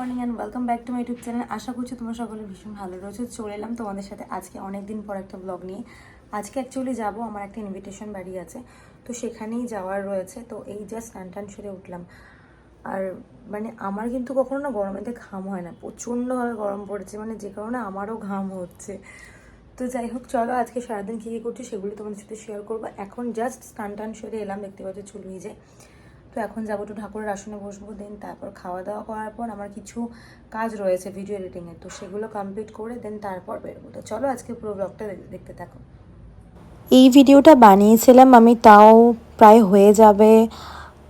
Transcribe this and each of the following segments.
Morning and welcome back to my YouTube channel. আশা করছি তোমরা সকলে ভীষণ ভালো রয়েছে। চলে এলাম তোমাদের সাথে আজকে অনেক দিন পর একটা ব্লগ নিয়ে। আজকে অ্যাকচুয়ালি যাব, আমার একটা ইনভিটেশন বাড়ি আছে, তো সেখানেই যাওয়ার রয়েছে। তো এই জাস্ট স্নান সেরে উঠলাম। আর মানে আমার কিন্তু কখনো না গরমেতে ঘাম হয় না, প্রচণ্ডভাবে গরম পড়েছে, মানে যে কারণে আমারও ঘাম হচ্ছে। তো যাই হোক, চলো আজকে সারাদিন কী কী করছি সেগুলি তোমাদের সাথে শেয়ার করবো। এখন জাস্ট স্নান সেরে এলাম, দেখতে পাচ্ছি চুল ভিজে। তো এখন যাবো একটু ঠাকুরের আসনে বসবো, দেন তারপর খাওয়া দাওয়া করার পর আমার কিছু কাজ রয়েছে ভিডিও এডিটিংয়ের, তো সেগুলো কমপ্লিট করে দেন তারপর বেরোবো। তো চলো আজকে পুরো ব্লগটা দেখতে থাকো। এই ভিডিওটা বানিয়েছিলাম আমি, তাও প্রায় হয়ে যাবে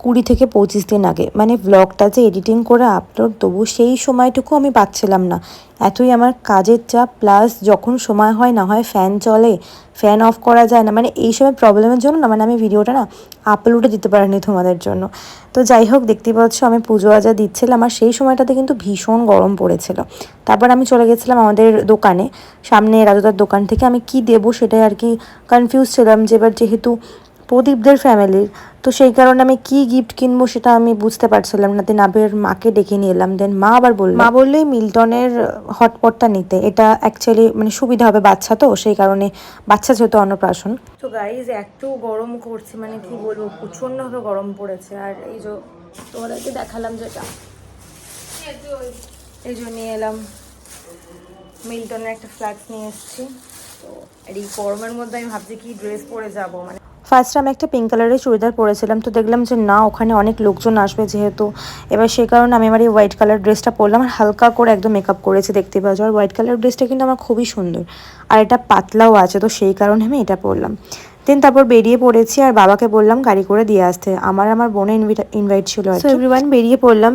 20 থেকে 25 দিন আগে। মানে ব্লগটা যে এডিটিং করে আপলোড দেবো সেই সময়টুকু আমি পাচ্ছিলাম না, এতই আমার কাজের চাপ। প্লাস যখন সময় হয় না হয় ফ্যান চলে, ফ্যান অফ করা যায় না, মানে এই সময় প্রবলেমের জন্য না মানে আমি ভিডিওটা না আপলোডে দিতে পারিনি তোমাদের জন্য। তো যাই হোক, দেখতেই পাচ্ছ আমি পুজো আজা দিচ্ছিলাম, আর সেই সময়টাতে কিন্তু ভীষণ গরম পড়েছিল। তারপর আমি চলে গেছিলাম আমাদের দোকানে, সামনে রাজুদার দোকান থেকে আমি কি দেবো সেটাই আর কি কনফিউজ ছিলাম, যে এবার যেহেতু প্রদীপদের ফ্যামিলির, তো সেই কারণে আমি কি গিফট কিনবো সেটা আমি বুঝতে পারছিলাম না। দেন আবের মাকে ডেকে নিয়ে এলাম, দেন মা আবার মা বললে মিল্টনের হটপটটা নিতে, এটা অ্যাকচুয়ালি মানে সুবিধা হবে, বাচ্চা তো সেই কারণে, বাচ্চা যেহেতু অন্নপ্রাশন। তো গাইজ এত গরম করছে, মানে কি বলবো, প্রচণ্ডভাবে গরম পড়েছে। আর এই যে তোমাদেরকে দেখালাম যেটা, এই যে নিয়ে এলাম মিল্টনের একটা ফ্ল্যাক্স নিয়ে এসেছি। তো এই গরমের মধ্যে আমি ভাবছি কি ড্রেস পরে যাব। মানে ফার্স্ট আমি একটা পিঙ্ক কালারের চুড়িদার পরেছিলাম, তো দেখলাম যে না ওখানে অনেক লোকজন আসবে যেহেতু, এবার সেই কারণে আমি আমার এই হোয়াইট কালার ড্রেসটা পরলাম, আর হালকা করে একদম মেকআপ করেছি দেখতে পাচ্ছ। আর হোয়াইট কালার ড্রেসটা কিন্তু আমার খুবই সুন্দর, আর এটা পাতলাও আছে, তো সেই কারণে আমি এটা পরলাম। দেন তারপর বেরিয়ে পড়েছি, আর বাবাকে বললাম গাড়ি করে দিয়ে আসতে, আমার বোনের ইনভাইট ছিল, সো এভরিওয়ান বেরিয়ে পড়লাম।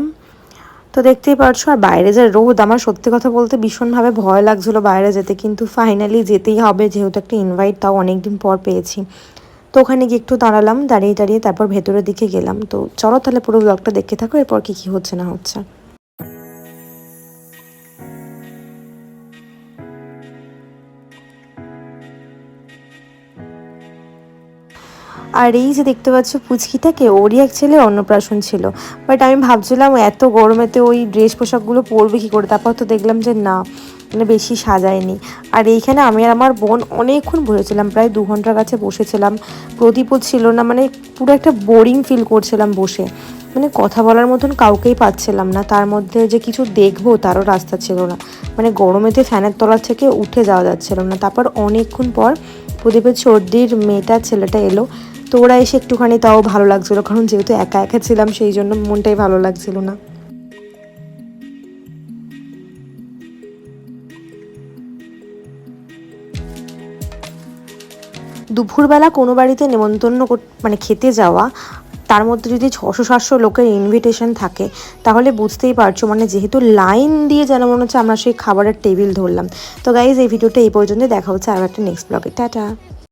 তো দেখতেই পারছো, আর বাইরে যে রোদ, আমার সত্যি কথা বলতে ভীষণভাবে ভয় লাগছিলো বাইরে যেতে, কিন্তু ফাইনালি যেতেই হবে যেহেতু একটা ইনভাইট, তাও অনেকদিন পর পেয়েছি। তো ওখানে গিয়ে একটু দাঁড়ালাম, দাঁড়িয়ে তারপর ভেতরের দিকে গেলাম। তো চলো তাহলে পুরো ব্লগটা দেখতে থাকো, এরপর কি হচ্ছে না হচ্ছে। আর এই যে দেখতে পাচ্ছ পুচকিটাকে, ওরই এক ছেলে অন্নপ্রাশন ছিল, বাট আমি ভাবছিলাম এত গরমেতে ওই ড্রেস পোশাকগুলো পরবে কী করে, তারপর তো দেখলাম যে না, মানে বেশি সাজায়নি। আর এইখানে আমি আর আমার বোন অনেকক্ষণ বসেছিলাম, প্রায় 2 ঘন্টার কাছে বসেছিলাম। প্রদীপও ছিল না, মানে পুরো একটা বোরিং ফিল করছিলাম বসে, মানে কথা বলার মতন কাউকেই পাচ্ছিলাম না, তার মধ্যে যে কিছু দেখবো তারও রাস্তা ছিল না, মানে গরমেতে ফ্যানের তলা থেকে উঠে যাওয়া যাচ্ছিল না। তারপর অনেকক্ষণ পর প্রদীপের সর্দির মেয়েটা ছেলেটা এলো, তো ওরা এসে একটুখানি তাও ভালো লাগছিলো, কারণ যেহেতু একা একা ছিলাম সেই জন্য মনটাই ভালো লাগছিল না। দুপুরবেলা কোনো বাড়িতে নেমন্তন্ন মানে খেতে যাওয়া, তার মধ্যে যদি 600-700 লোকের ইনভিটেশন থাকে, তাহলে বুঝতেই পারছো মানে যেহেতু লাইন দিয়ে যেন মনে হচ্ছে আমরা সেই খাবারের টেবিল ধরলাম। তো গাইজ এই ভিডিওটা এই পর্যন্ত, দেখা হচ্ছে আর একটা নেক্সট ব্লগে। টাটা।